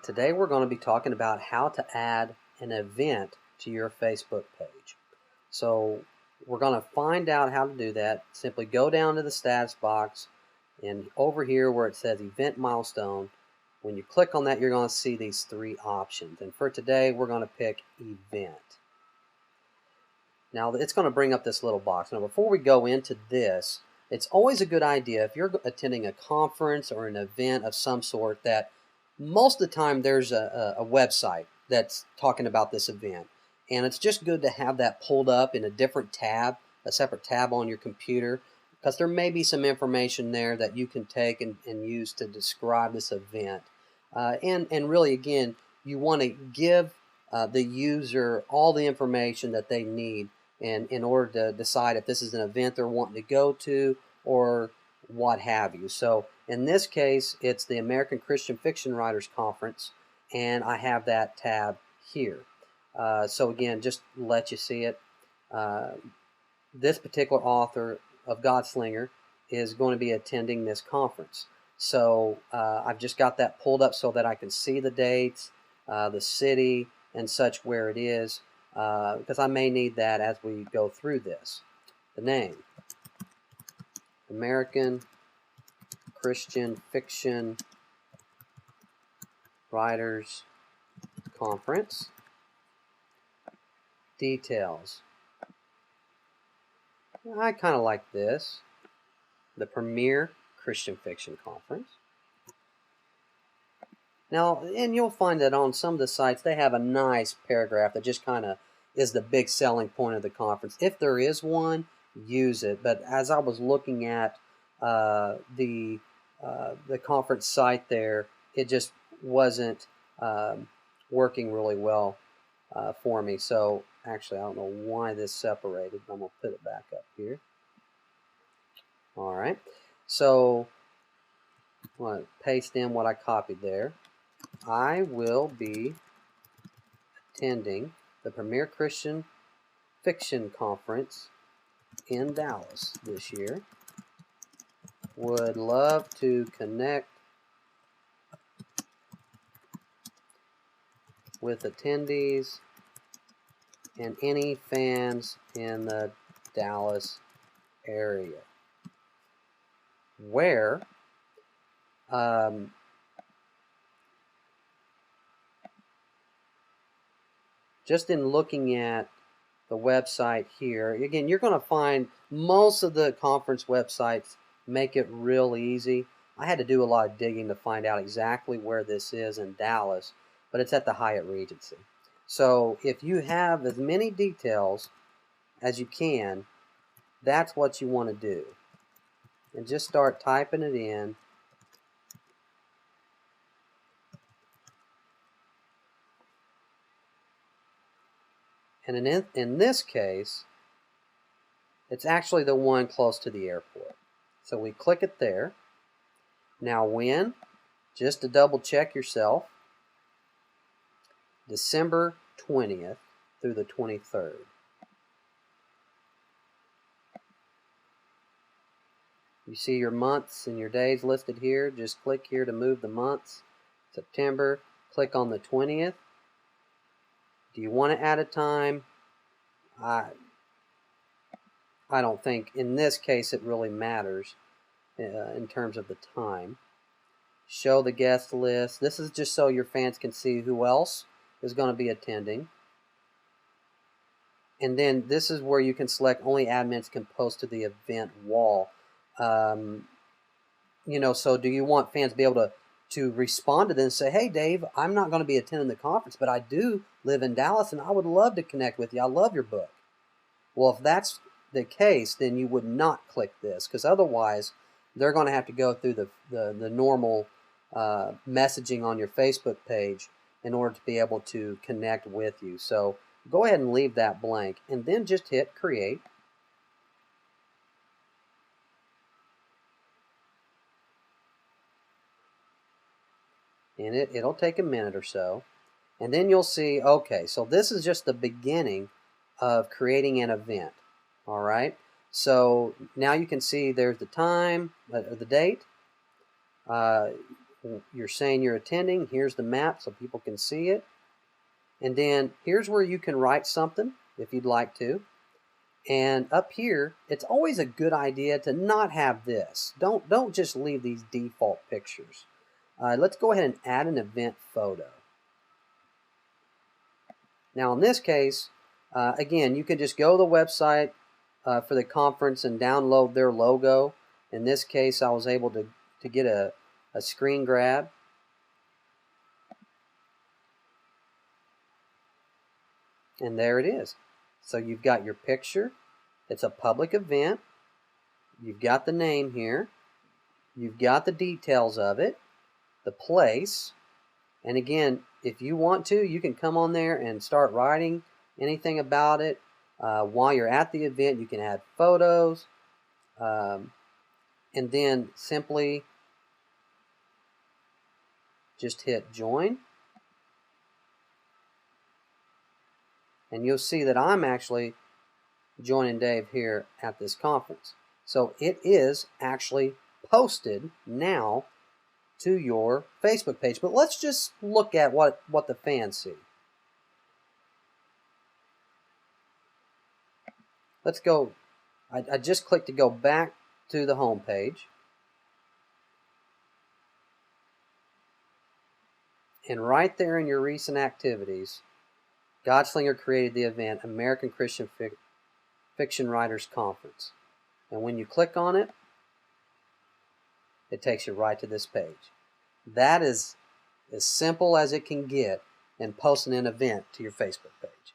Today we're going to be talking about how to add an event to your Facebook page. So we're going to find out how to do that. Simply go down to the status box and over here where it says event milestone, when you click on that you're going to see these three options. And for today we're going to pick event. Now it's going to bring up this little box. Now before we go into this, it's always a good idea if you're attending a conference or an event of some sort that most of the time there's a website that's talking about this event. And it's just good to have that pulled up in a different tab, a separate tab on your computer, because there may be some information there that you can take and use to describe this event. And really, again, you want to give the user all the information that they need in order to decide if this is an event they're wanting to go to or what have you. So in this case, it's the American Christian Fiction Writers Conference, and I have that tab here. So again, just to let you see it, this particular author of Godslinger is going to be attending this conference. So I've just got that pulled up so that I can see the dates, the city, and such where it is, because I may need that as we go through this. The name, American Christian Fiction Writers Conference. Details. I kind of like this. The Premier Christian Fiction Conference. Now, and you'll find that on some of the sites they have a nice paragraph that just kind of is the big selling point of the conference. If there is one, use it. But as I was looking at the conference site there, it just wasn't working really well for me. So actually, I don't know why this separated, but I'm going to put it back up here. All right. So I'm going to paste in what I copied there. I will be attending the Premier Christian Fiction Conference in Dallas this year. Would love to connect with attendees and any fans in the Dallas area. Where just in looking at the website here, again, you're going to find most of the conference websites make it real easy. I had to do a lot of digging to find out exactly where this is in Dallas, but it's at the Hyatt Regency. So if you have as many details as you can, that's what you want to do. And just start typing it in. And in this case, it's actually the one close to the airport. So we click it there. Now when, just to double check yourself, December 20th through the 23rd. You see your months and your days listed here. Just click here to move the months. September, click on the 20th. Do you want to add a time? I don't think in this case it really matters in terms of the time. Show the guest list. This is just so your fans can see who else is going to be attending. And then this is where you can select only admins can post to the event wall. So do you want fans to be able to respond to this and say, hey, Dave, I'm not going to be attending the conference, but I do live in Dallas and I would love to connect with you. I love your book. Well, if that's the case, then you would not click this, because otherwise they're going to have to go through the normal messaging on your Facebook page in order to be able to connect with you. So go ahead and leave that blank and then just hit create. And it'll take a minute or so. And then you'll see, okay, so this is just the beginning of creating an event. All right. So now you can see there's the time, or the date. you're saying you're attending. Here's the map so people can see it. And then here's where you can write something if you'd like to. And up here, it's always a good idea to not have this. Don't just leave these default pictures. Let's go ahead and add an event photo. Now in this case, again, you can just go to the website for the conference and download their logo. In this case, I was able to get a screen grab. And there it is. So you've got your picture. It's a public event. You've got the name here. You've got the details of it, the place. And again, if you want to, you can come on there and start writing anything about it. While you're at the event, you can add photos. And then simply just hit join. And you'll see that I'm actually joining Dave here at this conference. So it is actually posted now to your Facebook page. But let's just look at what the fans see. Let's go. I just clicked to go back to the home page. And right there in your recent activities, Godslinger created the event American Christian Fiction Writers Conference. And when you click on it, it takes you right to this page. That is as simple as it can get in posting an event to your Facebook page.